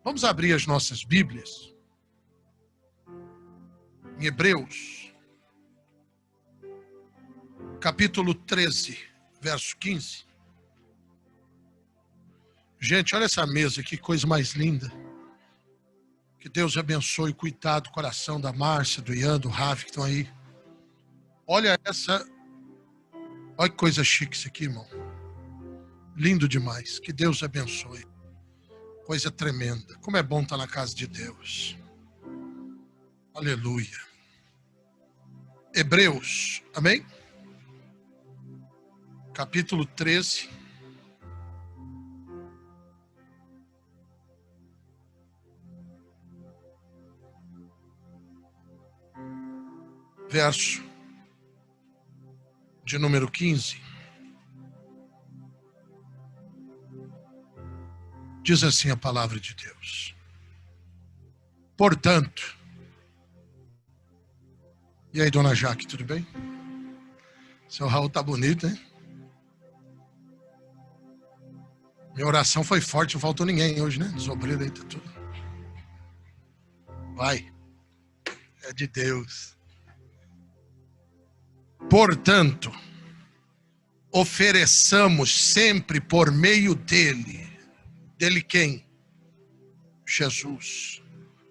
Vamos abrir as nossas Bíblias em Hebreus, capítulo 13, verso 15. Gente, olha essa mesa, que coisa mais linda. Que Deus abençoe e cuidado do coração da Márcia, do Ian, do Rafa, que estão aí. Olha essa, olha que coisa chique isso aqui, irmão. Lindo demais, que Deus abençoe. Coisa tremenda. Como é bom estar na casa de Deus. Aleluia. Hebreus, amém? Capítulo 13. Verso de número 15. Diz assim a palavra de Deus. Portanto, e aí, dona Jaque, tudo bem? Seu Raul tá bonito, hein? Minha oração foi forte, não faltou ninguém hoje, né? Dos obreiros aí, tá tudo. Vai. É de Deus. Portanto, ofereçamos sempre por meio dele. Dele quem? Jesus.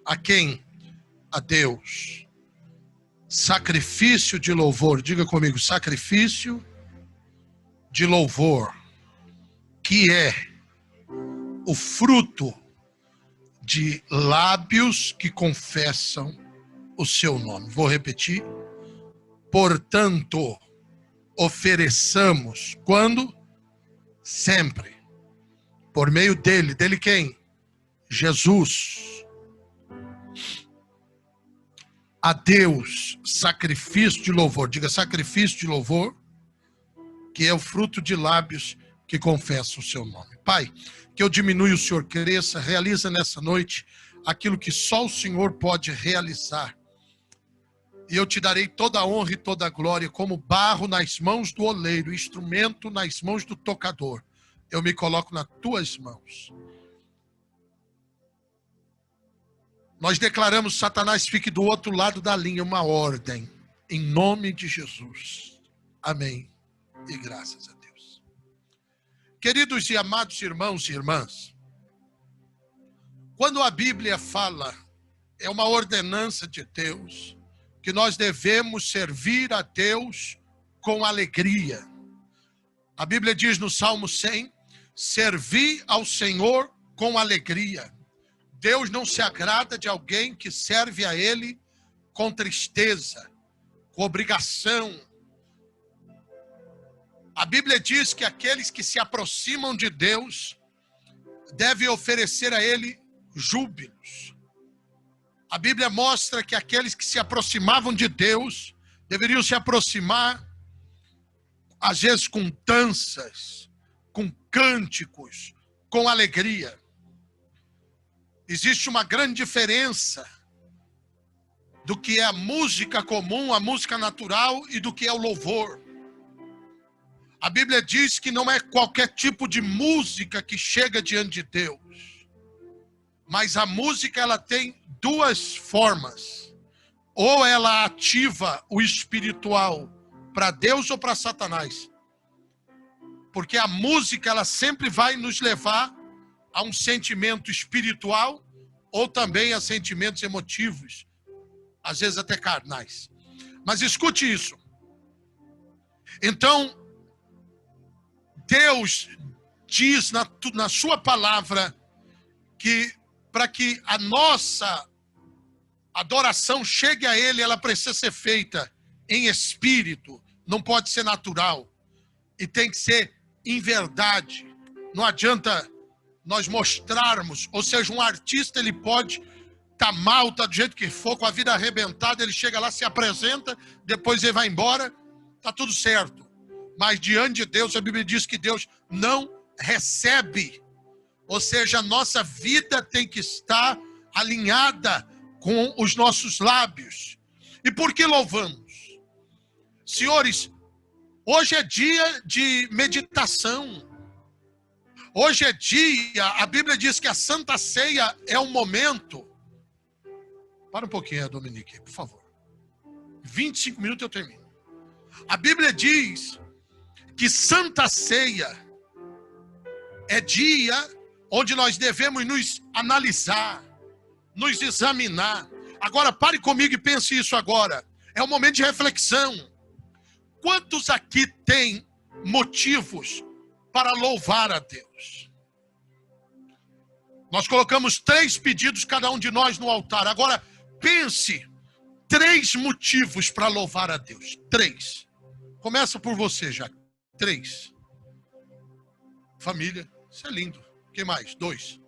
A quem? A Deus. Sacrifício de louvor. Diga comigo, sacrifício de louvor. Que é o fruto de lábios que confessam o seu nome. Vou repetir. Portanto, ofereçamos. Quando? Sempre. Por meio dele. Dele quem? Jesus. A Deus, sacrifício de louvor. Diga sacrifício de louvor, que é o fruto de lábios que confessam o seu nome. Pai, que eu diminua e o Senhor cresça. Realiza nessa noite aquilo que só o Senhor pode realizar. E eu te darei toda a honra e toda a glória, como barro nas mãos do oleiro, instrumento nas mãos do tocador. Eu me coloco nas tuas mãos. Nós declaramos, Satanás, fique do outro lado da linha, uma ordem, em nome de Jesus. Amém. E graças a Deus. Queridos e amados irmãos e irmãs, quando a Bíblia fala, é uma ordenança de Deus, que nós devemos servir a Deus com alegria. A Bíblia diz no Salmo 100, servi ao Senhor com alegria. Deus não se agrada de alguém que serve a Ele com tristeza, com obrigação. A Bíblia diz que aqueles que se aproximam de Deus devem oferecer a Ele júbilos. A Bíblia mostra que aqueles que se aproximavam de Deus deveriam se aproximar, às vezes com danças, com cânticos, com alegria. Existe uma grande diferença do que é a música comum, a música natural, e do que é o louvor. A Bíblia diz que não é qualquer tipo de música que chega diante de Deus. Mas a música, ela tem duas formas. Ou ela ativa o espiritual para Deus ou para Satanás. Porque a música, ela sempre vai nos levar a um sentimento espiritual ou também a sentimentos emotivos, às vezes até carnais. Mas escute isso. Então, Deus diz na sua palavra que para que a nossa adoração chegue a Ele, ela precisa ser feita em espírito, não pode ser natural. E tem que ser em verdade. Não adianta nós mostrarmos, ou seja, um artista, ele pode estar mal, tá do jeito que for, com a vida arrebentada, ele chega lá, se apresenta, depois ele vai embora, tá tudo certo. Mas diante de Deus, a Bíblia diz que Deus não recebe. Ou seja, a nossa vida tem que estar alinhada com os nossos lábios. E por que louvamos? Senhores, hoje é dia de meditação. Hoje é dia, a Bíblia diz que a Santa Ceia é um momento. Para um pouquinho, Dominique, por favor. 25 minutos eu termino. A Bíblia diz que Santa Ceia é dia onde nós devemos nos analisar, nos examinar. Agora, pare comigo e pense isso agora. É um momento de reflexão. Quantos aqui têm motivos para louvar a Deus? Nós colocamos 3 pedidos, cada um de nós, no altar. Agora, pense 3 motivos para louvar a Deus. 3. Começa por você, já. 3. Família. Isso é lindo. O que mais? 2.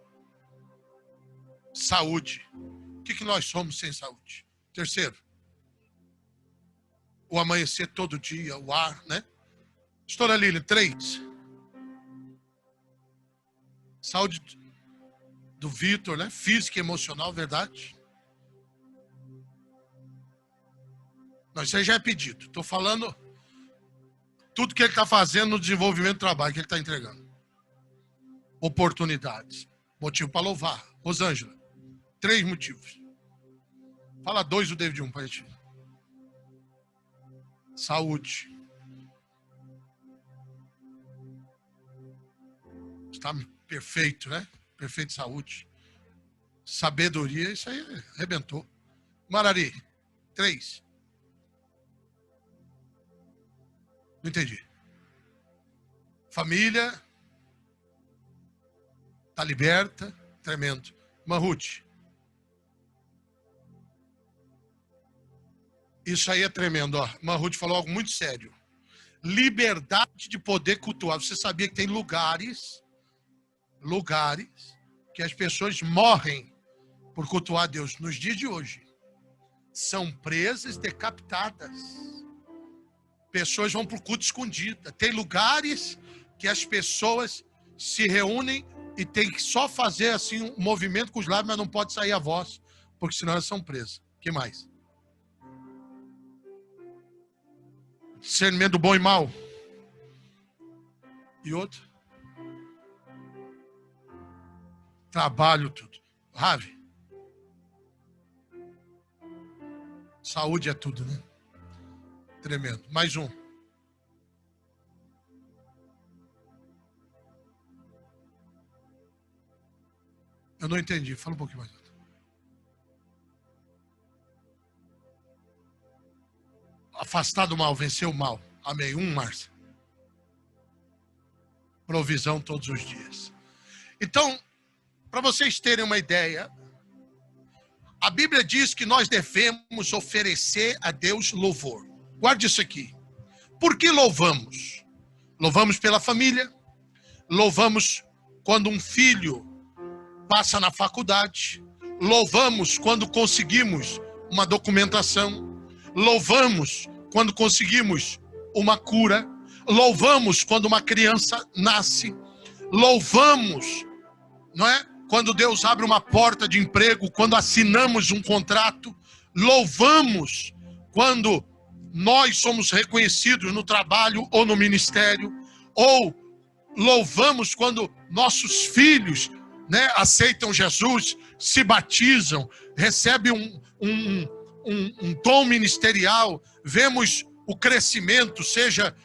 Saúde. O que nós somos sem saúde? 3. O amanhecer todo dia, o ar, né? Pastora Lili, 3. Saúde do Vitor, né? Física e emocional, verdade? Não, isso aí já é pedido. Estou falando tudo que ele está fazendo no desenvolvimento do trabalho, que ele está entregando. Oportunidades. Motivo para louvar. Rosângela, 3 motivos. Fala 2 do David 1 para a gente. Saúde. Está perfeito, né? Perfeito saúde. Sabedoria, isso aí arrebentou. Marari, 3. Não entendi. Família. Está liberta. Tremendo. Manruth. Isso aí é tremendo, ó. Manruth falou algo muito sério. Liberdade de poder cultuar. Você sabia que tem lugares que as pessoas morrem por cultuar a Deus nos dias de hoje. São presas, decapitadas. Pessoas vão para o culto escondida. Tem lugares que as pessoas se reúnem e tem que só fazer assim um movimento com os lábios, mas não pode sair a voz, porque senão elas são presas. O que mais? Discernimento do bom e mal. E outro? Trabalho, tudo. Ravi. Saúde é tudo, né? Tremendo. Mais um. Eu não entendi. Fala um pouquinho mais. Afastar do mal, vencer o mal. Amém. Márcia. Provisão todos os dias. Então, para vocês terem uma ideia, a Bíblia diz que nós devemos oferecer a Deus louvor. Guarde isso aqui. Por que louvamos? Louvamos pela família. Louvamos quando um filho passa na faculdade. Louvamos quando conseguimos uma documentação. Louvamos quando conseguimos uma cura. Louvamos quando uma criança nasce. Louvamos, não é? Quando Deus abre uma porta de emprego, quando assinamos um contrato. Louvamos quando nós somos reconhecidos no trabalho ou no ministério. Ou louvamos quando nossos filhos, né, aceitam Jesus, se batizam, recebem um dom ministerial. Vemos o crescimento, seja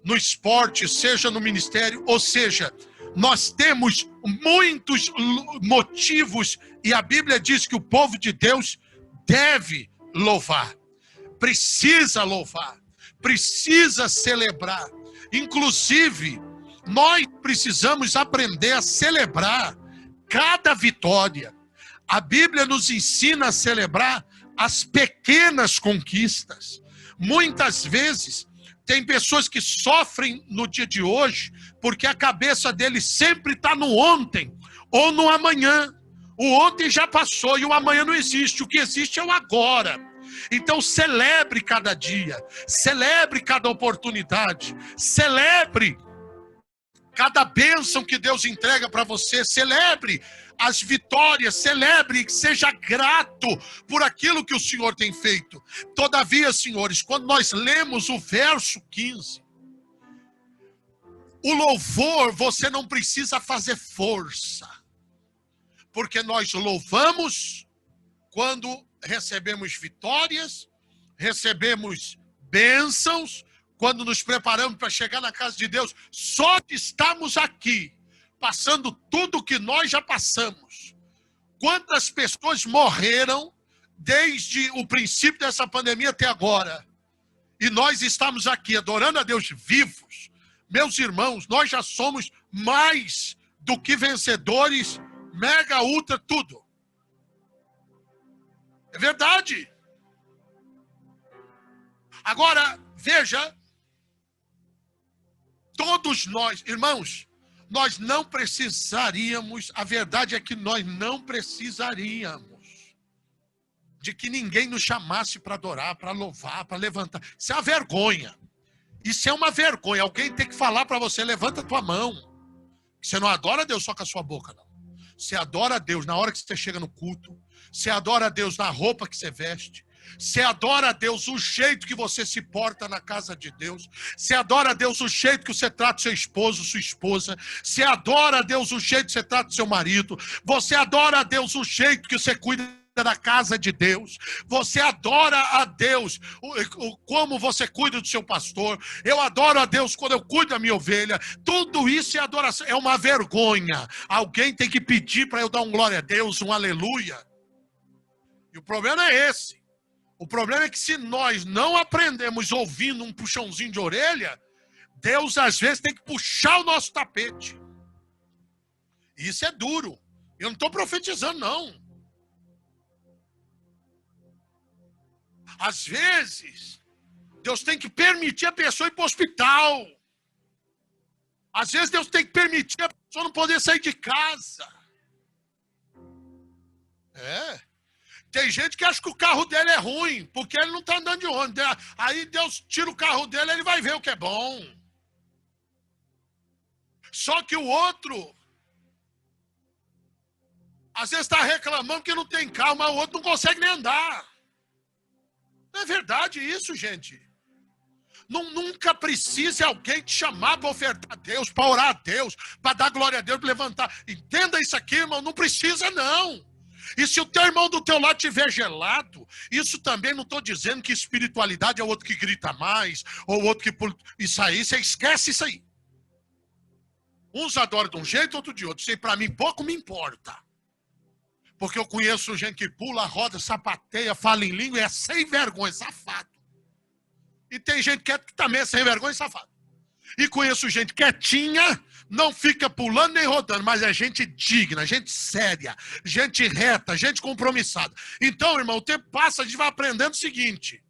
no esporte, seja no ministério. Ou seja, nós temos muitos motivos e a Bíblia diz que o povo de Deus deve louvar, precisa louvar, precisa celebrar. Inclusive, nós precisamos aprender a celebrar cada vitória. A Bíblia nos ensina a celebrar as pequenas conquistas. Muitas vezes, tem pessoas que sofrem no dia de hoje porque a cabeça deles sempre está no ontem ou no amanhã. O ontem já passou e o amanhã não existe. O que existe é o agora. Então celebre cada dia, celebre cada oportunidade, celebre cada bênção que Deus entrega para você, celebre as vitórias, celebre, seja grato por aquilo que o Senhor tem feito. Todavia, senhores, quando nós lemos o verso 15, O louvor, você não precisa fazer força. Porque nós louvamos quando recebemos vitórias, recebemos bênçãos, quando nos preparamos para chegar na casa de Deus. Só que estamos aqui, passando tudo que nós já passamos. Quantas pessoas morreram desde o princípio dessa pandemia até agora? E nós estamos aqui adorando a Deus vivos. Meus irmãos, nós já somos mais do que vencedores, mega, ultra, tudo. É verdade. Agora, veja, todos nós, irmãos, nós não precisaríamos, a verdade é que nós não precisaríamos de que ninguém nos chamasse para adorar, para louvar, para levantar. Isso é uma vergonha. Isso é uma vergonha. Alguém tem que falar para você, levanta a tua mão. Você não adora a Deus só com a sua boca, não. Você adora a Deus na hora que você chega no culto. Você adora a Deus na roupa que você veste. Você adora a Deus o jeito que você se porta na casa de Deus. Você adora a Deus o jeito que você trata seu esposo, sua esposa. Você adora a Deus o jeito que você trata seu marido. Você adora a Deus o jeito que você cuida da casa de Deus. Você adora a Deus como você cuida do seu pastor. Eu adoro a Deus quando eu cuido da minha ovelha. Tudo isso é adoração. É uma vergonha. Alguém tem que pedir para eu dar um glória a Deus, um aleluia. E o problema é esse. O problema é que se nós não aprendemos ouvindo um puxãozinho de orelha, Deus às vezes tem que puxar o nosso tapete. E isso é duro. Eu não estou profetizando, não. Às vezes, Deus tem que permitir a pessoa ir para o hospital. Às vezes, Deus tem que permitir a pessoa não poder sair de casa. Tem gente que acha que o carro dele é ruim, porque ele não está andando de ônibus. Aí Deus tira o carro dele, ele vai ver o que é bom. Só que o outro, às vezes está reclamando que não tem carro, mas o outro não consegue nem andar. Não é verdade isso, gente? Nunca precise alguém te chamar para ofertar a Deus, para orar a Deus, para dar glória a Deus, para levantar. Entenda isso aqui, irmão, não precisa não. E se o teu irmão do teu lado estiver gelado, isso também não estou dizendo que espiritualidade é o outro que grita mais, ou o outro que... Isso aí, você esquece isso aí. Uns adoram de um jeito, outro de outro. Isso para mim pouco me importa. Porque eu conheço gente que pula, roda, sapateia, fala em língua e é sem vergonha, safado. E tem gente que também é sem vergonha e safado. E conheço gente quietinha, não fica pulando nem rodando, mas é gente digna, gente séria, gente reta, gente compromissada. Então, irmão, o tempo passa, a gente vai aprendendo o seguinte.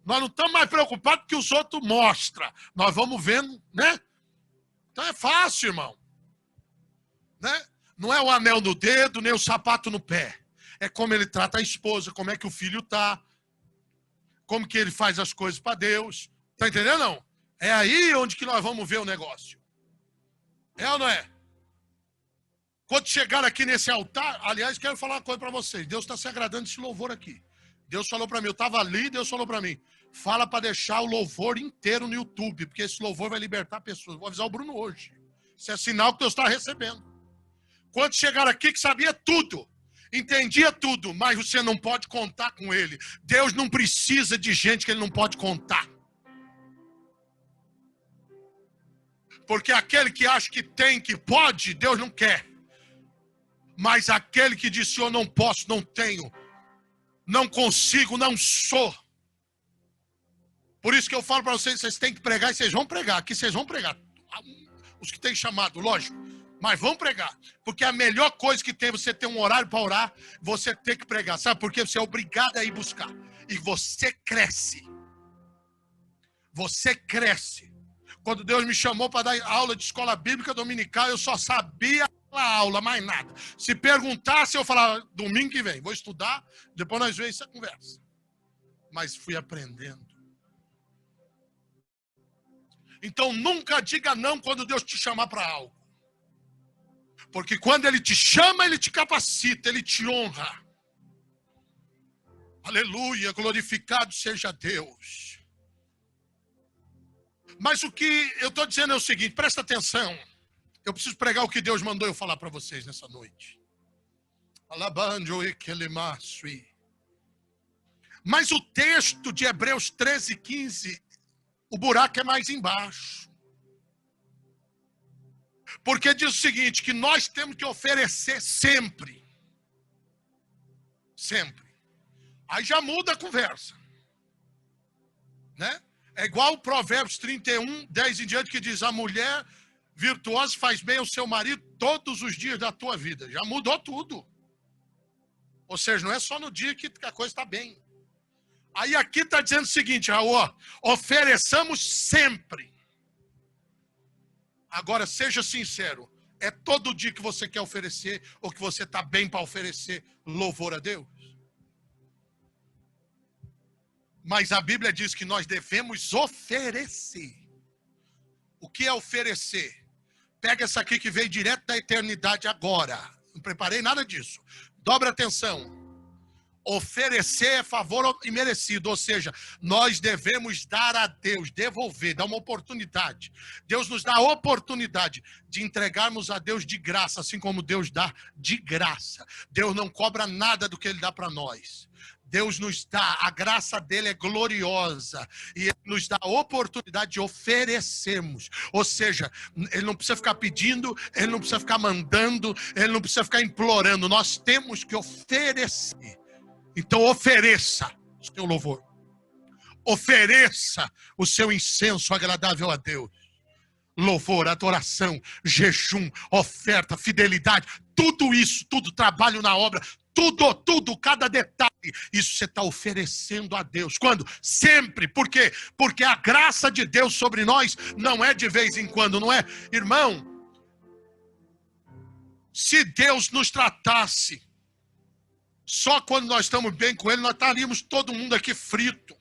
Nós não estamos mais preocupados com o que os outros mostram. Nós vamos vendo, né? Então é fácil, irmão. Né? Não é o anel no dedo, nem o sapato no pé. É como ele trata a esposa, como é que o filho está, como que ele faz as coisas para Deus. Tá entendendo, não? É aí onde que nós vamos ver o negócio. É ou não é? Quando chegar aqui nesse altar, aliás, quero falar uma coisa para vocês. Deus está se agradando desse louvor aqui. Deus falou para mim, eu estava ali, Deus falou para mim, fala para deixar o louvor inteiro no YouTube, porque esse louvor vai libertar pessoas. Vou avisar o Bruno hoje. Isso é sinal que Deus está recebendo. Quando chegar aqui que sabia tudo, entendia tudo, mas você não pode contar com ele. Deus não precisa de gente que ele não pode contar. Porque aquele que acha que tem, que pode, Deus não quer. Mas aquele que disse, eu não posso, não tenho, não consigo, não sou. Por isso que eu falo para vocês, vocês têm que pregar e vocês vão pregar. Aqui vocês vão pregar. Os que têm chamado, lógico. Mas vão pregar. Porque a melhor coisa que tem, você ter um horário para orar, você tem que pregar. Sabe por quê? Você é obrigado a ir buscar. E você cresce. Você cresce. Quando Deus me chamou para dar aula de escola bíblica dominical, eu só sabia a aula, mais nada. Se perguntasse, eu falava, domingo que vem, vou estudar, depois nós vemos essa conversa. Mas fui aprendendo. Então nunca diga não quando Deus te chamar para algo. Porque quando Ele te chama, Ele te capacita, Ele te honra. Aleluia, glorificado seja Deus. Mas o que eu estou dizendo é o seguinte, presta atenção. Eu preciso pregar o que Deus mandou eu falar para vocês nessa noite. Mas o texto de Hebreus 13:15, o buraco é mais embaixo. Porque diz o seguinte, que nós temos que oferecer sempre. Sempre. Aí já muda a conversa. Né? É igual o Provérbios 31:10 em diante, que diz, a mulher virtuosa faz bem ao seu marido todos os dias da tua vida. Já mudou tudo. Ou seja, não é só no dia que a coisa está bem. Aí aqui está dizendo o seguinte, Raul, ofereçamos sempre. Agora, seja sincero, é todo dia que você quer oferecer ou que você está bem para oferecer louvor a Deus? Mas a Bíblia diz que nós devemos oferecer. O que é oferecer? Pega essa aqui que veio direto da eternidade agora. Não preparei nada disso. Dobra atenção. Oferecer é favor imerecido, ou seja, nós devemos dar a Deus, devolver, dar uma oportunidade. Deus nos dá a oportunidade de entregarmos a Deus de graça, assim como Deus dá de graça. Deus não cobra nada do que Ele dá para nós. Deus nos dá, a graça dele é gloriosa e ele nos dá a oportunidade de oferecermos. Ou seja, ele não precisa ficar pedindo, ele não precisa ficar mandando, ele não precisa ficar implorando. Nós temos que oferecer. Então ofereça o seu louvor. Ofereça o seu incenso agradável a Deus. Louvor, adoração, jejum, oferta, fidelidade, tudo isso, tudo, trabalho na obra, tudo, cada detalhe, isso você está oferecendo a Deus. Quando? Sempre. Por quê? Porque a graça de Deus sobre nós não é de vez em quando, não é? Irmão, se Deus nos tratasse só quando nós estamos bem com Ele, nós estaríamos todo mundo aqui frito.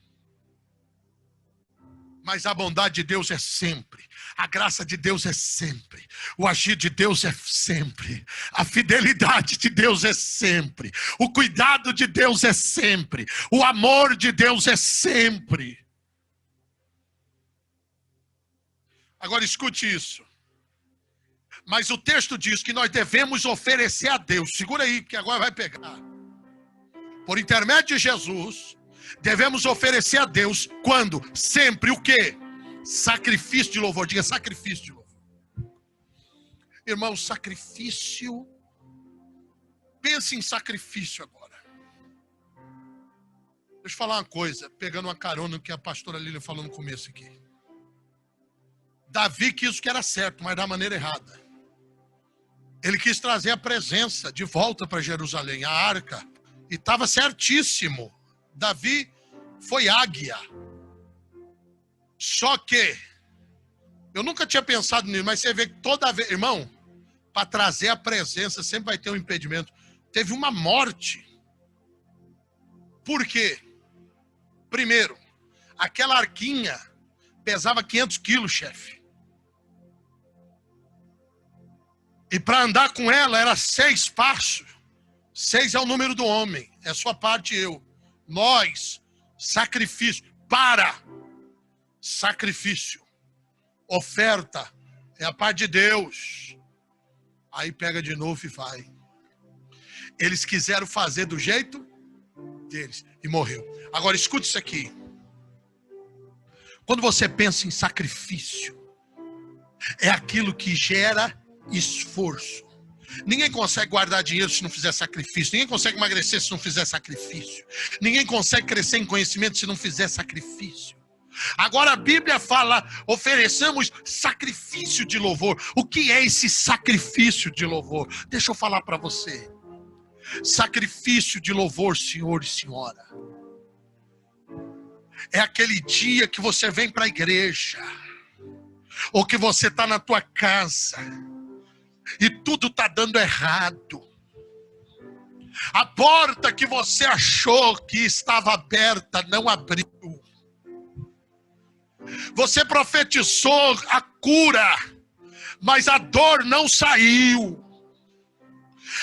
Mas a bondade de Deus é sempre. A graça de Deus é sempre. O agir de Deus é sempre. A fidelidade de Deus é sempre. O cuidado de Deus é sempre. O amor de Deus é sempre. Agora escute isso. Mas o texto diz que nós devemos oferecer a Deus. Segura aí, que agora vai pegar. Por intermédio de Jesus, devemos oferecer a Deus quando? Sempre o quê? Sacrifício de louvor. Diga sacrifício de louvor. Irmão, sacrifício. Pense em sacrifício agora. Deixa eu falar uma coisa, pegando uma carona que a pastora Lília falou no começo aqui. Davi quis o que era certo, mas da maneira errada. Ele quis trazer a presença de volta para Jerusalém, a arca. E estava certíssimo. Davi foi águia. Só que, eu nunca tinha pensado nisso, mas você vê que toda vez, irmão, para trazer a presença sempre vai ter um impedimento. Teve uma morte. Por quê? Primeiro, aquela arquinha pesava 500 quilos, chefe. E para andar com ela era 6 passos. 6 é o número do homem, é sua parte e eu. Nós, sacrifício, sacrifício, oferta, é a parte de Deus. Aí pega de novo e vai. Eles quiseram fazer do jeito deles e morreu. Agora escute isso aqui. Quando você pensa em sacrifício, é aquilo que gera esforço. Ninguém consegue guardar dinheiro se não fizer sacrifício. Ninguém consegue emagrecer se não fizer sacrifício. Ninguém consegue crescer em conhecimento se não fizer sacrifício. Agora a Bíblia fala, ofereçamos sacrifício de louvor. O que é esse sacrifício de louvor? Deixa eu falar para você. Sacrifício de louvor, senhor e senhora, é aquele dia que você vem para a igreja, ou que você está na tua casa, e tudo está dando errado. A porta que você achou que estava aberta não abriu. Você profetizou a cura, mas a dor não saiu.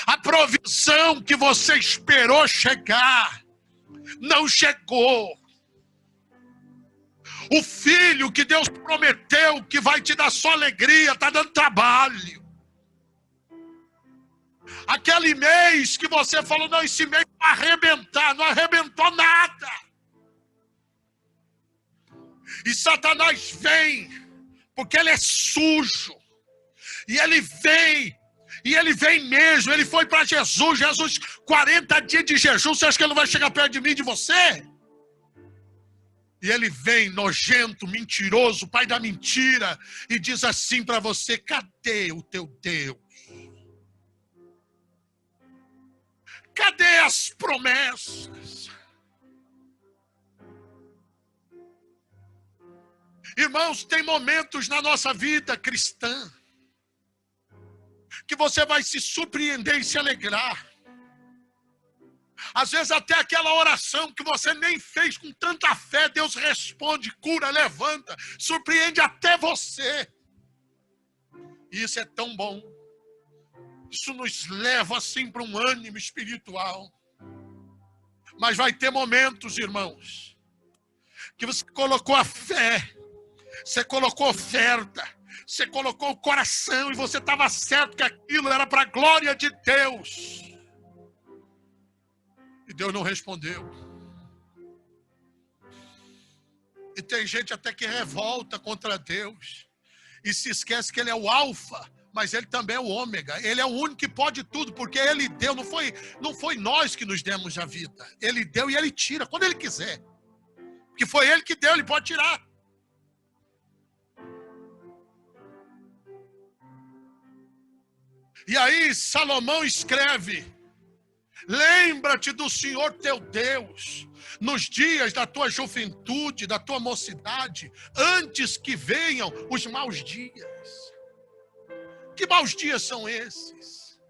A provisão que você esperou chegar, não chegou. O filho que Deus prometeu que vai te dar só alegria, está dando trabalho. Aquele mês que você falou, não, esse mês vai arrebentar, não arrebentou nada. E Satanás vem, porque ele é sujo. E ele vem mesmo. Ele foi para Jesus, 40 dias de jejum, você acha que ele não vai chegar perto de mim, de você? E ele vem nojento, mentiroso, pai da mentira, e diz assim para você: cadê o teu Deus? Cadê as promessas? Irmãos, tem momentos na nossa vida cristã que você vai se surpreender e se alegrar. Às vezes até aquela oração que você nem fez com tanta fé, Deus responde, cura, levanta, surpreende até você. E isso é tão bom. Isso nos leva assim para um ânimo espiritual. Mas vai ter momentos, irmãos, que você colocou a fé, você colocou oferta, você colocou o coração e você estava certo que aquilo era para a glória de Deus. E Deus não respondeu. E tem gente até que revolta contra Deus e se esquece que Ele é o alfa, mas Ele também é o ômega. Ele é o único que pode tudo, porque Ele deu. Não foi nós que nos demos a vida. Ele deu e Ele tira quando Ele quiser. Porque foi Ele que deu, Ele pode tirar. E aí Salomão escreve: lembra-te do Senhor teu Deus nos dias da tua juventude, da tua mocidade, antes que venham os maus dias. Que maus dias são esses?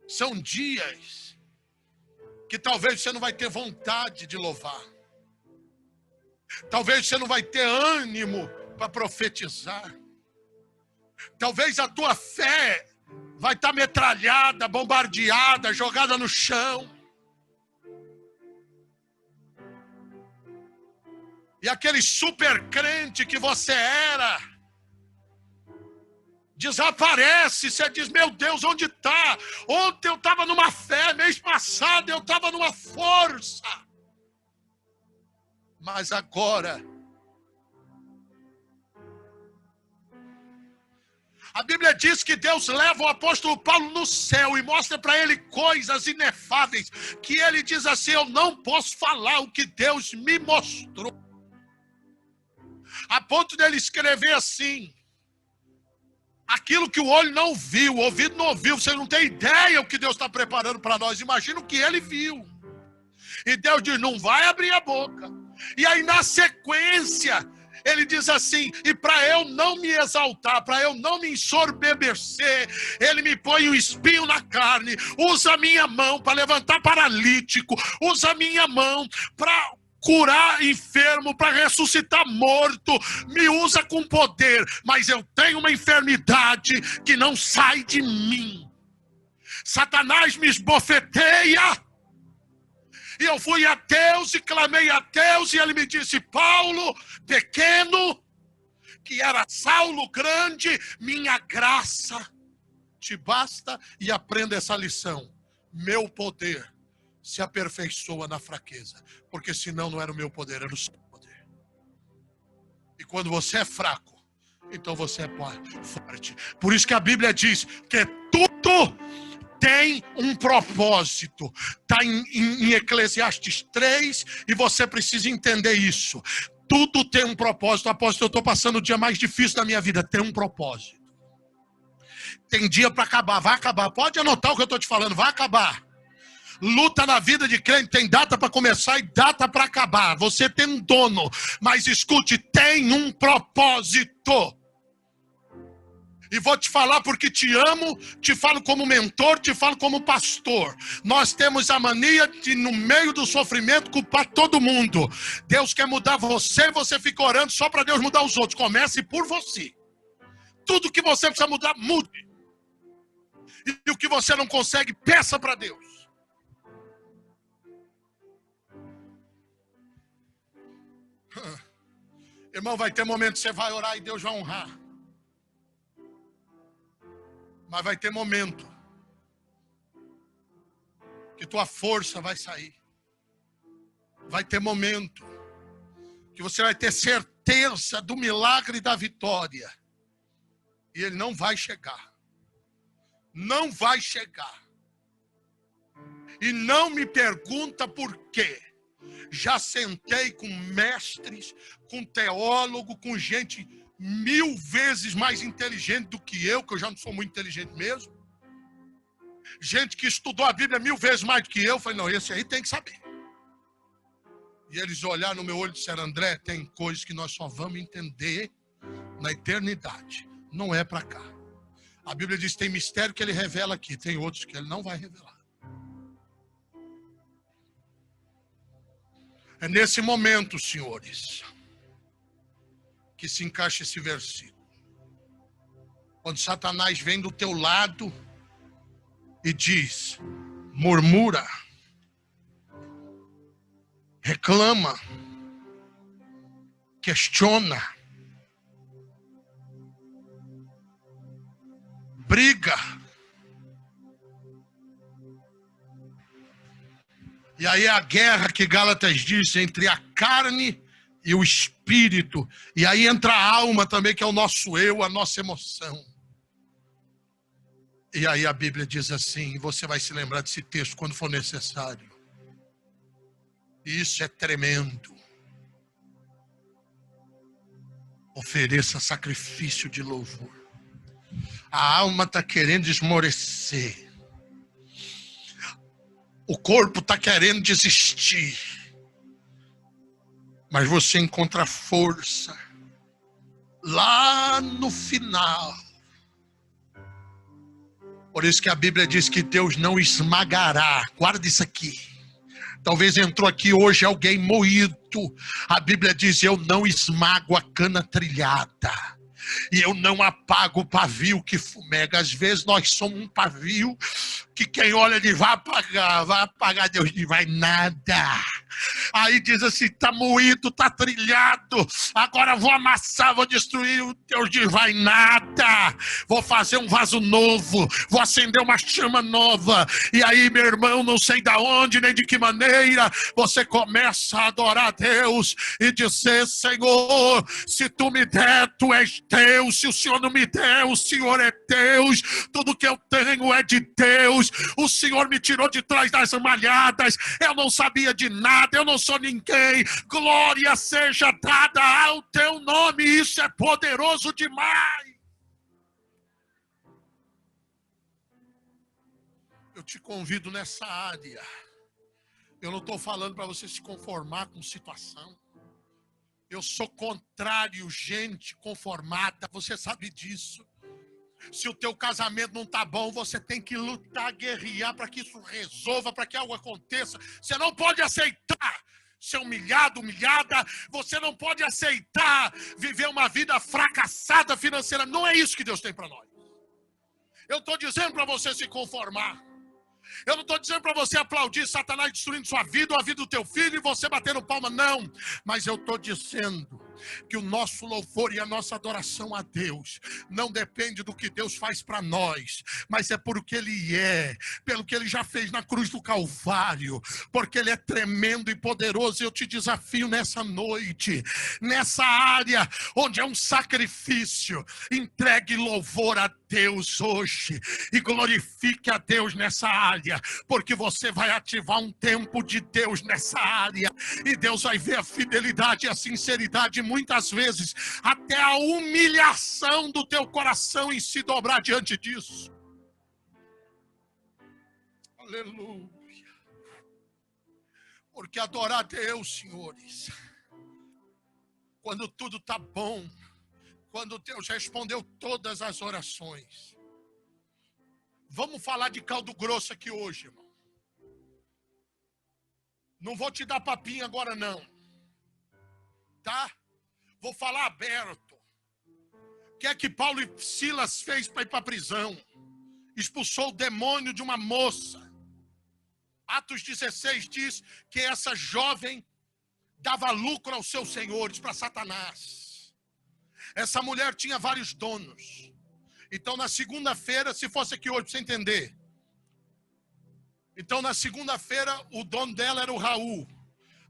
São dias que talvez você não vai ter vontade de louvar. Talvez você não vai ter ânimo para profetizar. Talvez a tua fé vai estar metralhada, bombardeada, jogada no chão. E aquele super crente que você era desaparece. Você diz: meu Deus, onde está? Ontem eu estava numa fé, mês passado eu estava numa força. Mas agora a Bíblia diz que Deus leva o apóstolo Paulo no céu e mostra para ele coisas inefáveis, que ele diz assim: eu não posso falar o que Deus me mostrou. A ponto dele escrever assim: aquilo que o olho não viu, o ouvido não ouviu, você não tem ideia o que Deus está preparando para nós. Imagina o que ele viu. E Deus diz: não vai abrir a boca. E aí na sequência ele diz assim: e para eu não me exaltar, para eu não me ensorbebecer, ele me põe um espinho na carne, usa a minha mão para levantar paralítico, usa a minha mão para curar enfermo, para ressuscitar morto, me usa com poder, mas eu tenho uma enfermidade que não sai de mim. Satanás me esbofeteia. E eu fui a Deus e clamei a Deus, e ele me disse: Paulo, pequeno, que era Saulo grande, minha graça te basta. E aprenda essa lição: meu poder se aperfeiçoa na fraqueza, porque senão não era o meu poder, era o seu poder. E quando você é fraco, então você é forte. Por isso que a Bíblia diz que tudo tem um propósito. Está em Eclesiastes 3, e você precisa entender isso. Tudo tem um propósito. Apóstolo, eu estou passando o dia mais difícil da minha vida. Tem um propósito. Tem dia para acabar, vai acabar. Pode anotar o que eu estou te falando, vai acabar. Luta na vida de crente tem data para começar e data para acabar. Você tem um dono, mas escute, tem um propósito. E vou te falar porque te amo, te falo como mentor, te falo como pastor. Nós temos a mania de, no meio do sofrimento, culpar todo mundo. Deus quer mudar você e você fica orando só para Deus mudar os outros. Comece por você. Tudo que você precisa mudar, mude. E o que você não consegue, peça para Deus. Irmão, vai ter momento que você vai orar e Deus vai honrar. Mas vai ter momento que tua força vai sair. Vai ter momento que você vai ter certeza do milagre e da vitória. E ele não vai chegar. Não vai chegar. E não me pergunta por quê. Já sentei com mestres, com teólogo, com gente 1000 vezes mais inteligente do que eu já não sou muito inteligente mesmo. Gente que estudou a Bíblia 1000 vezes mais do que eu. Falei, não, esse aí tem que saber. E eles olharam no meu olho e disseram, André, tem coisas que nós só vamos entender na eternidade. Não é para cá. A Bíblia diz que tem mistério que ele revela aqui, tem outros que ele não vai revelar. É nesse momento, senhores, que se encaixa esse versículo. Quando Satanás vem do teu lado e diz, murmura, reclama, questiona, briga. E aí a guerra que Gálatas diz entre a carne e o espírito. E aí entra a alma também, que é o nosso eu, a nossa emoção. E aí a Bíblia diz assim, e você vai se lembrar desse texto quando for necessário. Isso é tremendo. Ofereça sacrifício de louvor. A alma está querendo esmorecer. O corpo está querendo desistir. Mas você encontra força lá no final. Por isso que a Bíblia diz que Deus não esmagará. Guarda isso aqui. Talvez entrou aqui hoje alguém moído. A Bíblia diz, eu não esmago a cana trilhada. E eu não apago o pavio que fumega. Às vezes nós somos um pavio que quem olha diz, vai apagar. Deus diz, vai nada. Aí diz assim, tá moído, tá trilhado. Agora vou amassar, vou destruir. Deus diz, vai nada. Vou fazer um vaso novo. Vou acender uma chama nova. E aí, meu irmão, não sei da onde, nem de que maneira, você começa a adorar a Deus e dizer, Senhor, se tu me der, tu és Deus. Se o Senhor não me der, o Senhor é Deus. Tudo que eu tenho é de Deus. O Senhor me tirou de trás das malhadas. Eu não sabia de nada. Eu não sou ninguém. Glória seja dada ao teu nome. Isso é poderoso demais. Eu te convido nessa área. Eu não estou falando para você se conformar com situação. Eu sou contrário, gente conformada. Você sabe disso. Se o teu casamento não está bom, você tem que lutar, guerrear para que isso resolva, para que algo aconteça. Você não pode aceitar ser humilhado, humilhada. Você não pode aceitar viver uma vida fracassada financeira. Não é isso que Deus tem para nós. Eu estou dizendo para você se conformar. Eu não estou dizendo para você aplaudir Satanás destruindo sua vida ou a vida do teu filho e você batendo palma, não. Mas eu estou dizendo que o nosso louvor e a nossa adoração a Deus não depende do que Deus faz para nós, mas é por o que Ele é, pelo que Ele já fez na cruz do Calvário, porque Ele é tremendo e poderoso. Eu te desafio nessa noite, nessa área onde é um sacrifício, entregue louvor a Deus hoje e glorifique a Deus nessa área, porque você vai ativar um tempo de Deus nessa área e Deus vai ver a fidelidade e a sinceridade, muitas vezes até a humilhação do teu coração em se dobrar diante disso. Aleluia. Porque adorar a Deus, senhores, quando tudo está bom, quando Deus respondeu todas as orações. Vamos falar de caldo grosso aqui hoje, irmão. Não vou te dar papinho agora, não. Tá? Vou falar aberto. O que é que Paulo e Silas fez para ir para a prisão? Expulsou o demônio de uma moça. Atos 16 diz que essa jovem dava lucro aos seus senhores, para Satanás. Essa mulher tinha vários donos. Então, na segunda-feira, se fosse aqui hoje, para você entender. Então, na segunda-feira, o dono dela era o Raul.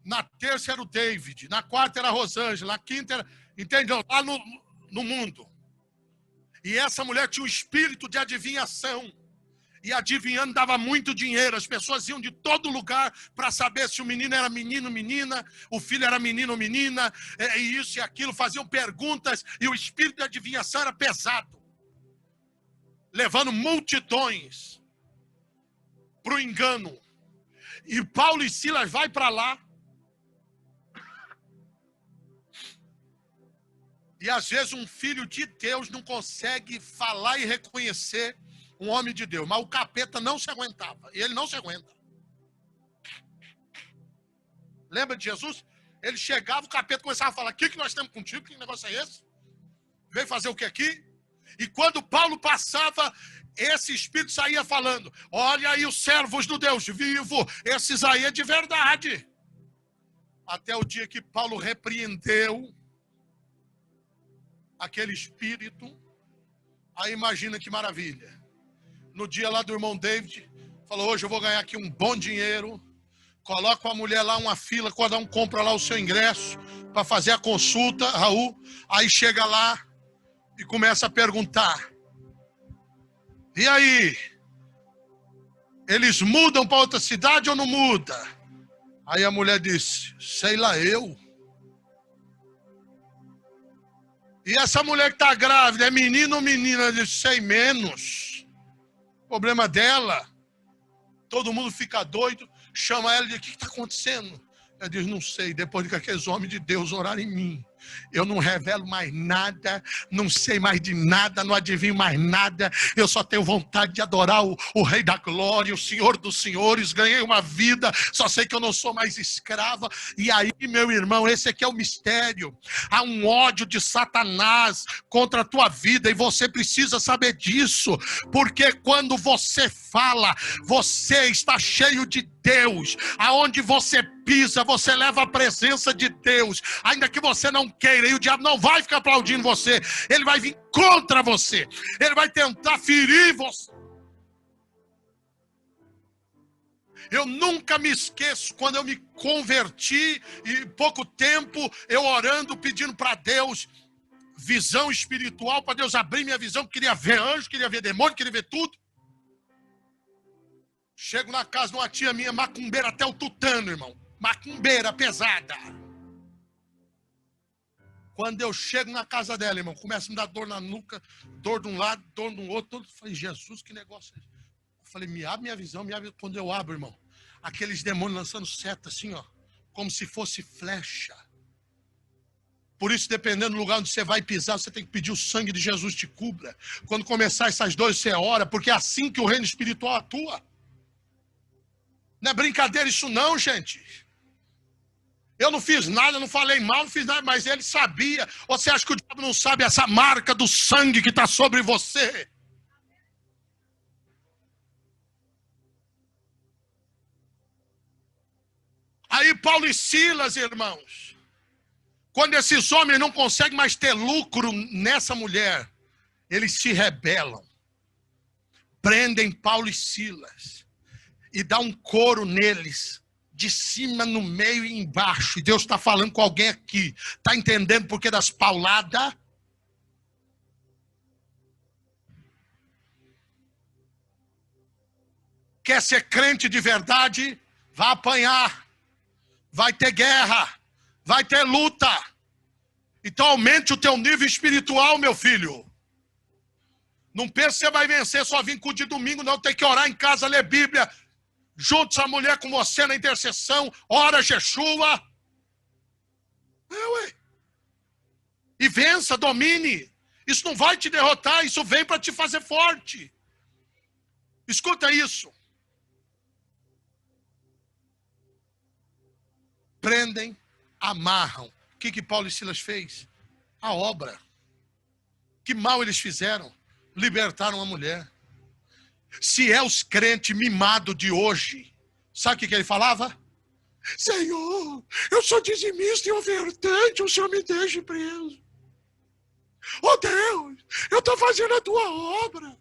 Na terça era o David. Na quarta era a Rosângela. Na quinta era... Entendeu? Lá no mundo. E essa mulher tinha um espírito de adivinhação. E adivinhando dava muito dinheiro. As pessoas iam de todo lugar para saber se o menino era menino ou menina, o filho era menino ou menina, e isso e aquilo. Faziam perguntas e o espírito de adivinhação era pesado. Levando multidões para o engano. E Paulo e Silas vai para lá. E às vezes um filho de Deus não consegue falar e reconhecer um homem de Deus. Mas o capeta não se aguentava. E ele não se aguenta. Lembra de Jesus? Ele chegava, o capeta começava a falar: o que nós temos contigo? Que negócio é esse? Veio fazer o que aqui? E quando Paulo passava, esse espírito saía falando: olha aí os servos do Deus vivo. Esses aí é de verdade. Até o dia que Paulo repreendeu aquele espírito. Aí imagina que maravilha. No dia lá do irmão David, falou: hoje eu vou ganhar aqui um bom dinheiro. Coloca a mulher lá, uma fila, cada um compra lá o seu ingresso para fazer a consulta, Raul. Aí chega lá e começa a perguntar: e aí? Eles mudam para outra cidade ou não muda? Aí a mulher disse: sei lá eu. E essa mulher que está grávida, é menino ou menina? Ela disse: sei menos. Problema dela. Todo mundo fica doido, chama ela e diz: o que está acontecendo? Ela diz: não sei, depois que aqueles homens de Deus oraram em mim, eu não revelo mais nada, não sei mais de nada, não adivinho mais nada, eu só tenho vontade de adorar o Rei da Glória, o Senhor dos Senhores. Ganhei uma vida, só sei que eu não sou mais escrava. E aí, meu irmão, esse aqui é o mistério. Há um ódio de Satanás contra a tua vida, e você precisa saber disso, porque quando você fala, você está cheio de Deus. Aonde você pisa, você leva a presença de Deus, ainda que você não queira, e o diabo não vai ficar aplaudindo você, ele vai vir contra você, ele vai tentar ferir você. Eu nunca me esqueço quando eu me converti, e pouco tempo eu orando, pedindo para Deus visão espiritual, para Deus abrir minha visão. Queria ver anjo, queria ver demônio, queria ver tudo. Chego na casa de uma tia minha, macumbeira até o tutano, irmão. Macumbeira pesada. Quando eu chego na casa dela, irmão, começa a me dar dor na nuca, dor de um lado, dor do outro. Eu falei: Jesus, que negócio é esse? Eu falei: me abre minha visão, me abre. Quando eu abro, irmão, aqueles demônios lançando seta assim, ó, como se fosse flecha. Por isso, dependendo do lugar onde você vai pisar, você tem que pedir o sangue de Jesus te cubra. Quando começar essas dores, você ora, porque é assim que o reino espiritual atua. Não é brincadeira isso não, gente. Eu não fiz nada, não falei mal, não fiz nada, mas ele sabia. Você acha que o diabo não sabe essa marca do sangue que está sobre você? Aí Paulo e Silas, irmãos, quando esses homens não conseguem mais ter lucro nessa mulher, eles se rebelam. Prendem Paulo e Silas e dá um couro neles, de cima, no meio e embaixo. E Deus está falando com alguém aqui. Está entendendo por que das pauladas? Quer ser crente de verdade? Vai apanhar. Vai ter guerra. Vai ter luta. Então aumente o teu nível espiritual, meu filho. Não pense que você vai vencer só vir com de domingo, não. Tem que orar em casa, ler Bíblia. Junte essa mulher com você na intercessão. Ora, Jeshua. E vença, domine. Isso não vai te derrotar, isso vem para te fazer forte. Escuta isso. Prendem, amarram. O que Paulo e Silas fez? A obra. Que mal eles fizeram? Libertaram a mulher. Se é os crentes mimados de hoje, sabe o que ele falava? Senhor, eu sou dizimista e ofertante, o Senhor me deixa preso. Oh Deus, eu estou fazendo a tua obra.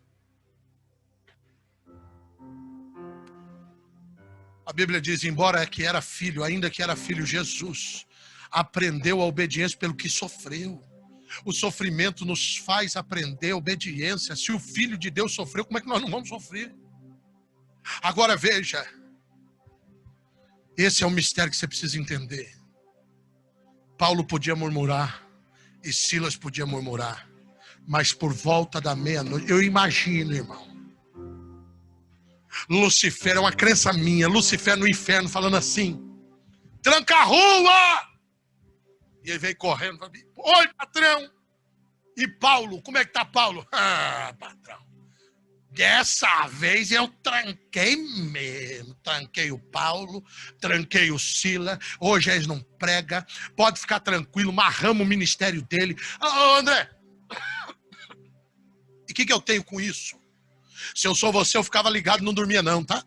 A Bíblia diz, embora que era filho, ainda que era filho, Jesus aprendeu a obediência pelo que sofreu. O sofrimento nos faz aprender a obediência. Se o Filho de Deus sofreu, como é que nós não vamos sofrer? Agora veja, esse é um mistério que você precisa entender. Paulo podia murmurar e Silas podia murmurar, mas por volta da meia-noite, eu imagino, irmão, Lucifer, é uma crença minha, Lucifer no inferno falando assim, tranca a rua! E ele vem correndo, fala, oi patrão! E Paulo, como é que tá Paulo? Ah, patrão, dessa vez eu tranquei mesmo, tranquei o Paulo, tranquei o Silas, hoje eles não pregam, pode ficar tranquilo, marramos o ministério dele. Ô André, e o que eu tenho com isso? Se eu sou você, eu ficava ligado e não dormia não, tá?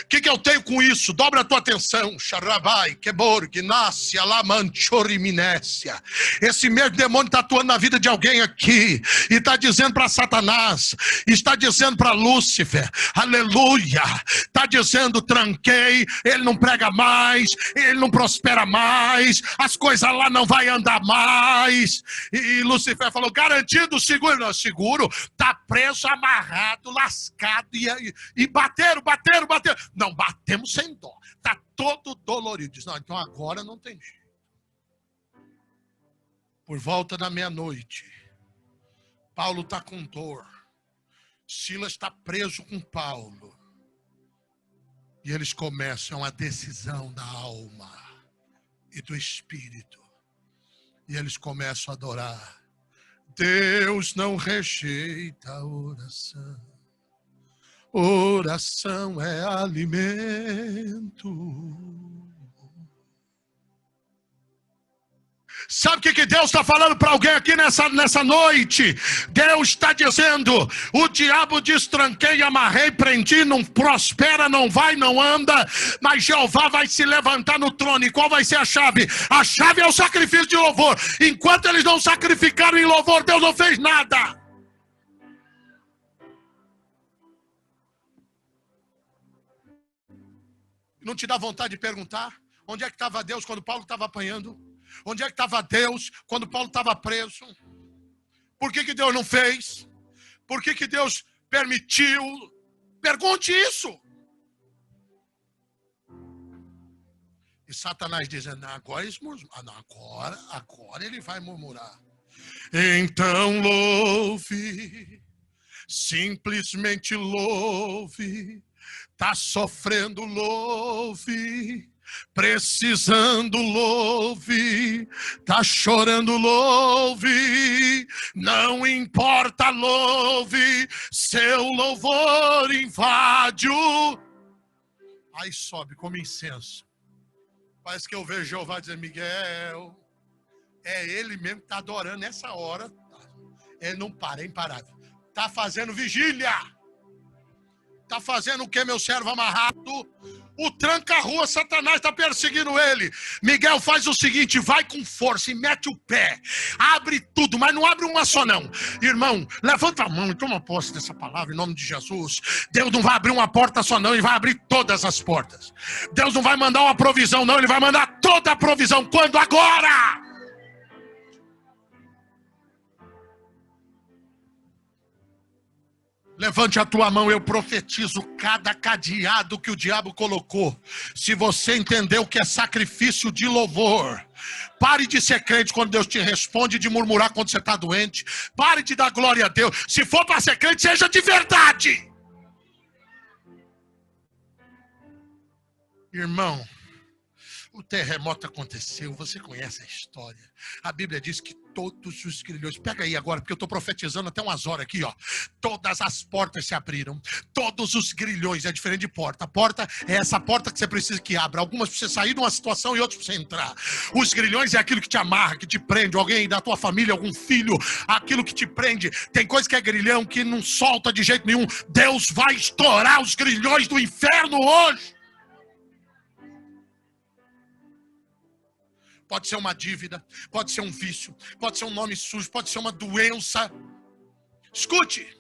O que eu tenho com isso? Dobra a tua atenção. Sharabai, Kebor, Gnácia, Lamanchoriminécia. Esse mesmo demônio está atuando na vida de alguém aqui. E está dizendo para Satanás. Está dizendo para Lúcifer. Aleluia. Está dizendo, tranquei. Ele não prega mais. Ele não prospera mais. As coisas lá não vai andar mais. E Lúcifer falou, garantido, seguro. Não, seguro. Está preso, amarrado, lascado. E bateram. Não, batemos sem dó. Está todo dolorido. Diz, não, então agora não tem jeito. Por volta da meia-noite, Paulo está com dor. Silas está preso com Paulo. E eles começam a decisão da alma e do espírito. E eles começam a adorar. Deus não rejeita a oração. Oração é alimento. Sabe o que Deus está falando para alguém aqui nessa noite? Deus está dizendo, o diabo diz, tranquei, amarrei, prendi, não prospera, não vai, não anda, mas Jeová vai se levantar no trono. E qual vai ser a chave? A chave é o sacrifício de louvor. Enquanto eles não sacrificaram em louvor, Deus não fez nada. Não te dá vontade de perguntar? Onde é que estava Deus quando Paulo estava apanhando? Onde é que estava Deus quando Paulo estava preso? Por que Deus não fez? Por que Deus permitiu? Pergunte isso. E Satanás dizendo, agora ele vai murmurar. Então louve, simplesmente louve. Tá sofrendo, louve. Precisando, louve. Tá chorando, louve. Não importa, louve. Seu louvor invade o... Aí sobe como incenso. Parece que eu vejo Jeová dizer, Miguel, é ele mesmo que tá adorando nessa hora. Ele não para, é imparável. Tá fazendo vigília. Está fazendo o que, meu servo amarrado? O tranca-rua, Satanás está perseguindo ele. Miguel, faz o seguinte, vai com força e mete o pé. Abre tudo, mas não abre uma só não. Irmão, levanta a mão e toma posse dessa palavra em nome de Jesus. Deus não vai abrir uma porta só não, ele vai abrir todas as portas. Deus não vai mandar uma provisão não, ele vai mandar toda a provisão. Quando? Agora! Levante a tua mão, eu profetizo cada cadeado que o diabo colocou. Se você entendeu que é sacrifício de louvor, pare de ser crente quando Deus te responde, de murmurar quando você está doente. Pare de dar glória a Deus. Se for para ser crente, seja de verdade. Irmão, o terremoto aconteceu, você conhece a história. A Bíblia diz que todos os grilhões, pega aí agora, porque eu estou profetizando até umas horas aqui, ó. Todas as portas se abriram, todos os grilhões, é diferente de porta. A porta é essa porta que você precisa que abra. Algumas para você sair de uma situação e outras para você entrar. Os grilhões é aquilo que te amarra, que te prende, alguém da tua família, algum filho, aquilo que te prende. Tem coisa que é grilhão que não solta de jeito nenhum. Deus vai estourar os grilhões do inferno hoje. Pode ser uma dívida, pode ser um vício, pode ser um nome sujo, pode ser uma doença. Escute.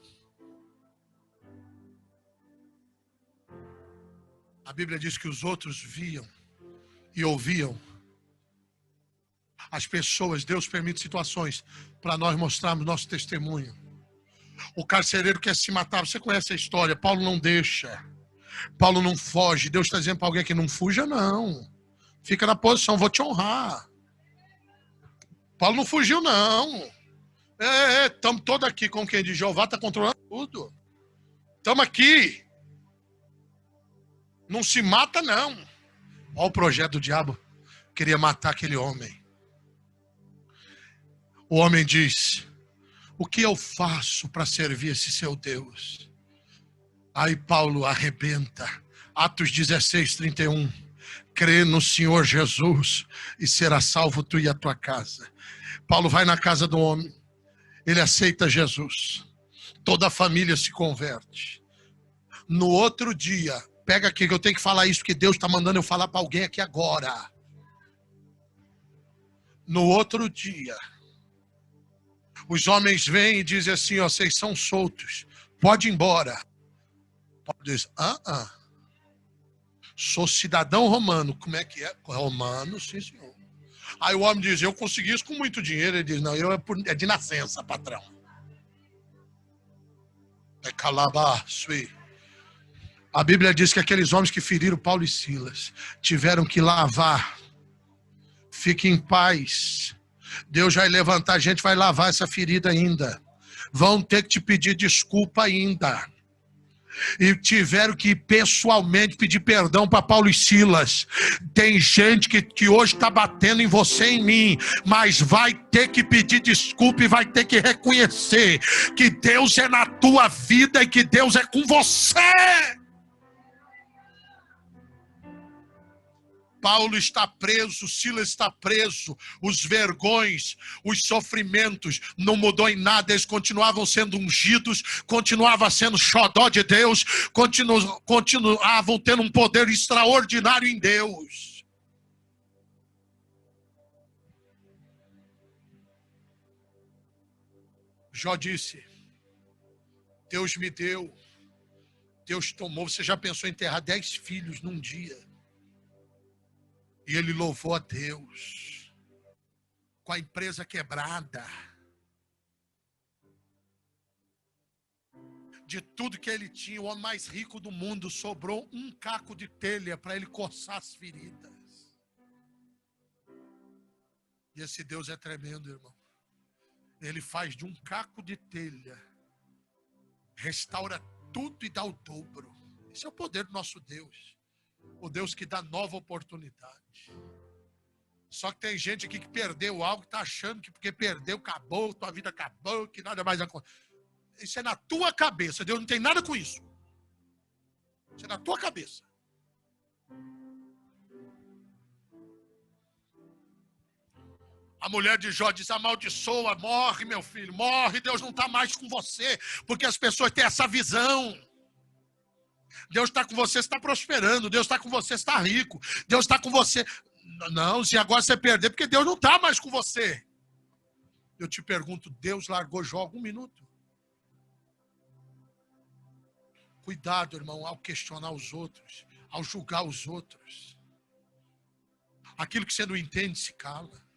A Bíblia diz que os outros viam e ouviam. As pessoas, Deus permite situações para nós mostrarmos nosso testemunho. O carcereiro quer se matar, você conhece a história. Paulo não deixa, Paulo não foge. Deus está dizendo para alguém que não fuja, não. Fica na posição, vou te honrar. Paulo não fugiu, não. Estamos todos aqui com quem diz Jeová está controlando tudo. Estamos aqui. Não se mata, não. Olha o projeto do diabo. Queria matar aquele homem. O homem diz: o que eu faço para servir esse seu Deus? Aí Paulo arrebenta. Atos 16, 31. Crê no Senhor Jesus e será salvo tu e a tua casa. Paulo vai na casa do homem. Ele aceita Jesus. Toda a família se converte. No outro dia, pega aqui que eu tenho que falar isso, porque Deus está mandando eu falar para alguém aqui agora. No outro dia, os homens vêm e dizem assim, ó, vocês são soltos. Pode ir embora. Paulo diz, sou cidadão romano. Como é que é? Romano, sim, senhor. Aí o homem diz, eu consegui isso com muito dinheiro. Ele diz, não, é de nascença, patrão. É calabasui. A Bíblia diz que aqueles homens que feriram Paulo e Silas tiveram que lavar. Fique em paz. Deus vai levantar, a gente vai lavar essa ferida ainda. Vão ter que te pedir desculpa ainda. E tiveram que pessoalmente pedir perdão para Paulo e Silas. Tem gente que hoje está batendo em você e em mim, mas vai ter que pedir desculpa e vai ter que reconhecer que Deus é na tua vida e que Deus é com você. Paulo está preso, Silas está preso, os vergões, os sofrimentos, não mudou em nada, eles continuavam sendo ungidos, continuavam sendo xodó de Deus, continuavam tendo um poder extraordinário em Deus. Jó disse, Deus me deu, Deus tomou. Você já pensou em enterrar 10 filhos num dia? E ele louvou a Deus. Com a empresa quebrada. De tudo que ele tinha, o homem mais rico do mundo, sobrou um caco de telha para ele coçar as feridas. E esse Deus é tremendo, irmão. Ele faz de um caco de telha, restaura tudo e dá o dobro. Esse é o poder do nosso Deus. O Deus que dá nova oportunidade. Só que tem gente aqui que perdeu algo, que está achando que porque perdeu, acabou, tua vida acabou, que nada mais acontece. Isso é na tua cabeça. Deus não tem nada com isso. Isso é na tua cabeça. A mulher de Jó diz, amaldiçoa, morre meu filho, morre, Deus não está mais com você, porque as pessoas têm essa visão. Deus está com você, você está prosperando. Deus está com você, você está rico. Deus está com você. Não, se agora você perder, porque Deus não está mais com você. Eu te pergunto, Deus largou Jó algum minuto? Cuidado, irmão, ao questionar os outros, ao julgar os outros. Aquilo que você não entende, se cala.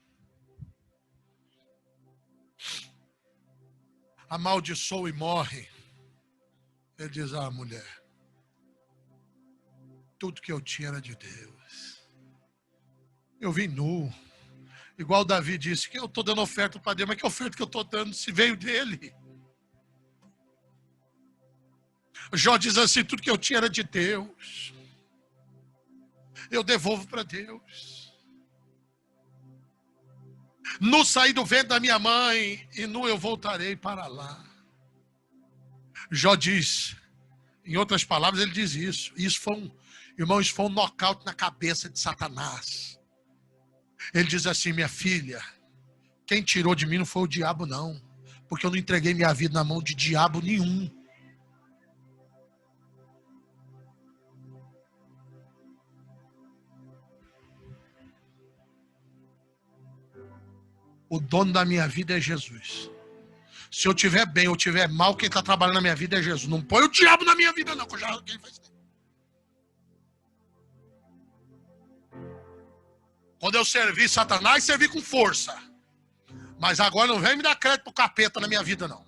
Amaldiçoa e morre. Ele diz, mulher, tudo que eu tinha era de Deus. Eu vim nu. Igual Davi disse, que eu estou dando oferta para Deus, mas que oferta que eu estou dando se veio dele? Jó diz assim, tudo que eu tinha era de Deus. Eu devolvo para Deus. Nu saí do ventre da minha mãe, e nu eu voltarei para lá. Jó diz, em outras palavras, ele diz isso. Isso foi um nocaute na cabeça de Satanás. Ele diz assim, minha filha, quem tirou de mim não foi o diabo, não. Porque eu não entreguei minha vida na mão de diabo nenhum. O dono da minha vida é Jesus. Se eu estiver bem ou estiver mal, quem está trabalhando na minha vida é Jesus. Não põe o diabo na minha vida, não, que eu já arranquei faz tempo. Quando eu servi Satanás, servi com força. Mas agora não vem me dar crédito pro capeta na minha vida, não.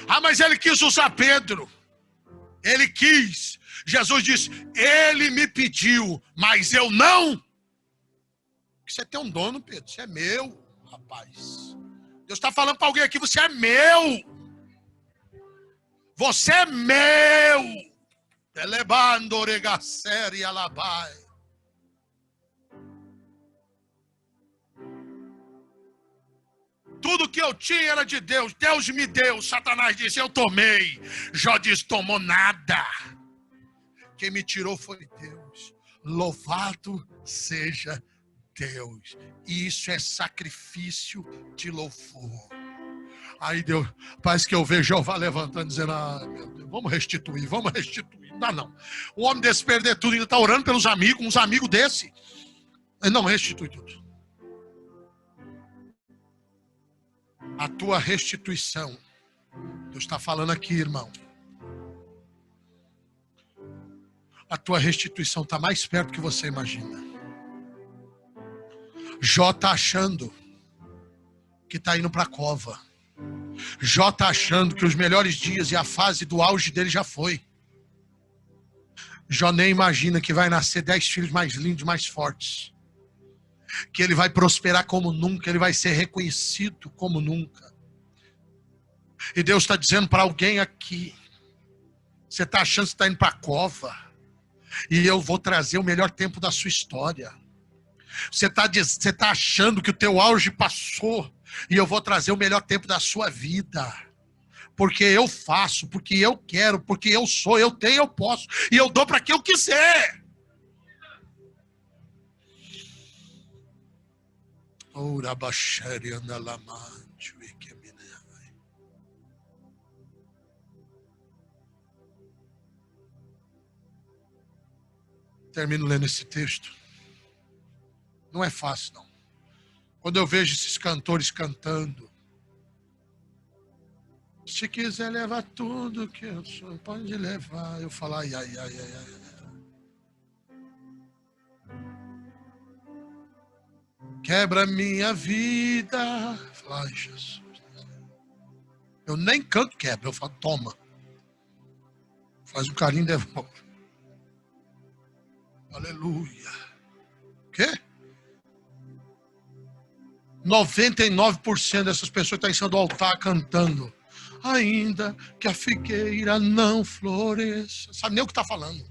Ah, mas ele quis usar Pedro. Ele quis. Jesus disse, ele me pediu, mas eu não. Você tem um dono, Pedro. Você é meu, rapaz. Deus está falando para alguém aqui, você é meu. Você é meu. Elebando oregacer e alabai. Tudo que eu tinha era de Deus. Deus me deu. Satanás disse, eu tomei. Jó disse, tomou nada. Quem me tirou foi Deus. Louvado seja Deus. E isso é sacrifício de louvor. Aí Deus, parece que eu vejo Jeová levantando, dizendo, ah, meu Deus, vamos restituir. Não dá não. O homem desse perder tudo, ainda está orando pelos amigos, uns amigos desse. Ele não restitui tudo. A tua restituição, Deus está falando aqui, irmão. A tua restituição está mais perto que você imagina. Jó está achando que está indo para a cova. Jó está achando que os melhores dias e a fase do auge dele já foi. Jó nem imagina que vai nascer 10 filhos mais lindos, mais fortes. Que ele vai prosperar como nunca, ele vai ser reconhecido como nunca. E Deus está dizendo para alguém aqui, você está achando que está indo para a cova, e eu vou trazer o melhor tempo da sua história. Você está achando que o teu auge passou, e eu vou trazer o melhor tempo da sua vida. Porque eu faço, porque eu quero, porque eu sou, eu tenho, eu posso, e eu dou para quem eu quiser. Termino lendo esse texto. Não é fácil, não. Quando eu vejo esses cantores cantando, se quiser levar tudo que eu sou, pode levar. Eu falo, ai, ai, ai, ai, ai. Quebra minha vida. Ai, Jesus. Eu nem canto quebra, eu falo, toma. Faz um carinho e devolve. Aleluia. O quê? 99% dessas pessoas estão em cima do altar cantando. Ainda que a figueira não floresça. Sabe nem o que está falando.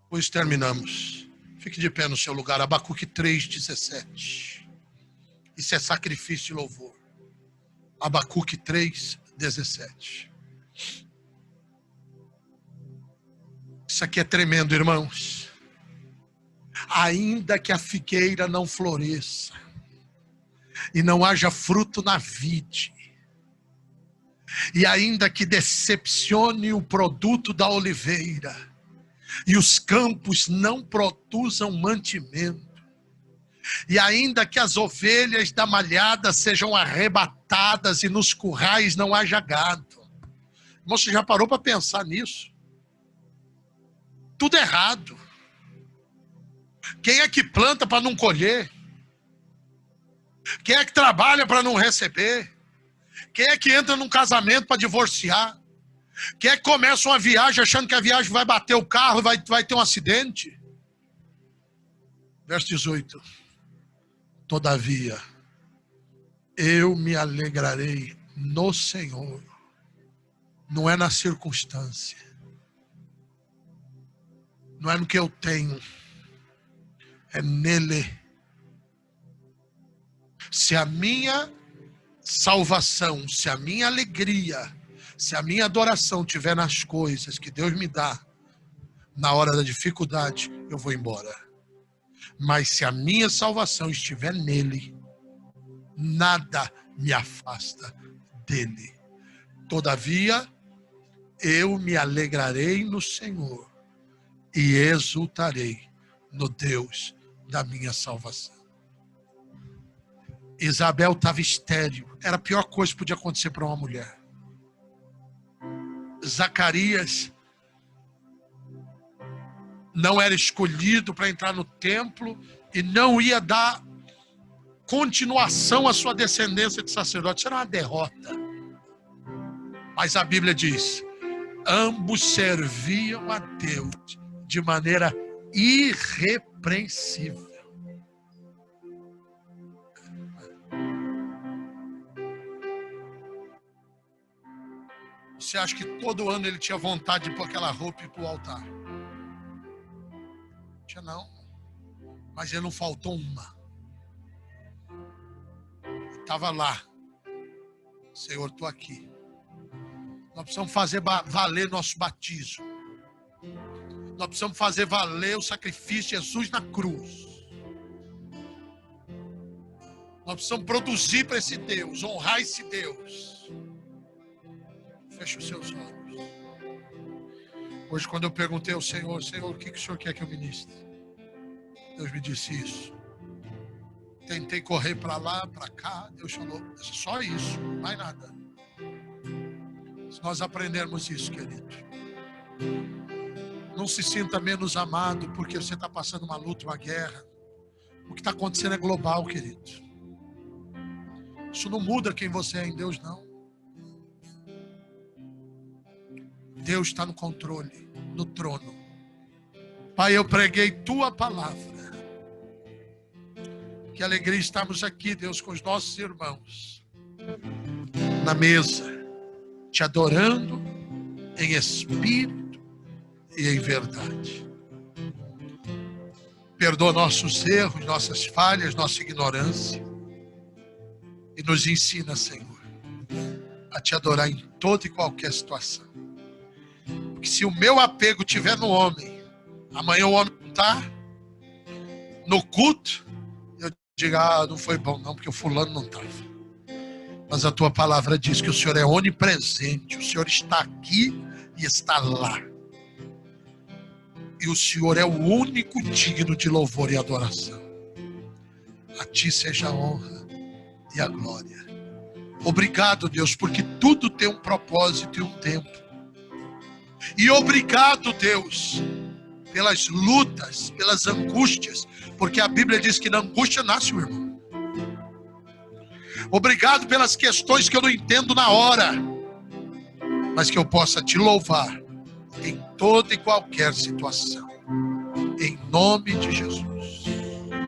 Pois terminamos. Fique de pé no seu lugar. Abacuque 3:17. Isso é sacrifício e louvor. Abacuque 3:17. Isso aqui é tremendo, irmãos. Ainda que a figueira não floresça e não haja fruto na vide, e ainda que decepcione o produto da oliveira, e os campos não produzam mantimento, e ainda que as ovelhas da malhada sejam arrebatadas e nos currais não haja gado. Irmão, você já parou para pensar nisso? Tudo errado. Quem é que planta para não colher? Quem é que trabalha para não receber? Quem é que entra num casamento para divorciar? Quem é que começa uma viagem achando que a viagem vai bater o carro e vai ter um acidente? Verso 18. Todavia, eu me alegrarei no Senhor. Não é na circunstância. Não é no que eu tenho. É nele. Se a minha salvação, se a minha alegria, se a minha adoração estiver nas coisas que Deus me dá, na hora da dificuldade, eu vou embora. Mas se a minha salvação estiver nele, nada me afasta dele. Todavia, eu me alegrarei no Senhor e exultarei no Deus da minha salvação. Isabel estava estéril. Era a pior coisa que podia acontecer para uma mulher. Zacarias não era escolhido para entrar no templo e não ia dar continuação à sua descendência de sacerdote. Isso era uma derrota. Mas a Bíblia diz: ambos serviam a Deus de maneira irrepreensível. Você acha que todo ano ele tinha vontade de pôr aquela roupa e ir para o altar? Não tinha não. Mas ele não faltou uma. Estava lá. Senhor, estou aqui. Nós precisamos fazer valer nosso batismo. Nós precisamos fazer valer o sacrifício de Jesus na cruz. Nós precisamos produzir para esse Deus, honrar esse Deus. Feche os seus olhos. Hoje, quando eu perguntei ao Senhor, Senhor, o que o Senhor quer que eu ministre? Deus me disse isso. Tentei correr para lá, para cá. Deus falou, só isso, mais nada. Se nós aprendermos isso, querido, não se sinta menos amado porque você está passando uma luta, uma guerra. O que está acontecendo é global, querido. Isso não muda quem você é em Deus, não. Deus está no controle, no trono. Pai, eu preguei tua palavra. Que alegria estarmos aqui, Deus, com os nossos irmãos. Na mesa, te adorando em espírito e em verdade. Perdoa nossos erros, nossas falhas, nossa ignorância. E nos ensina, Senhor, a te adorar em toda e qualquer situação. Porque se o meu apego estiver no homem, amanhã o homem não está no culto, eu digo, não foi bom não, porque o fulano não estava. Mas a tua palavra diz que o Senhor é onipresente, o Senhor está aqui e está lá. E o Senhor é o único digno de louvor e adoração. A ti seja a honra e a glória. Obrigado, Deus, porque tudo tem um propósito e um tempo. E obrigado, Deus, pelas lutas, pelas angústias, porque a Bíblia diz que na angústia nasce o irmão. Obrigado pelas questões que eu não entendo na hora, mas que eu possa te louvar em toda e qualquer situação. Em nome de Jesus.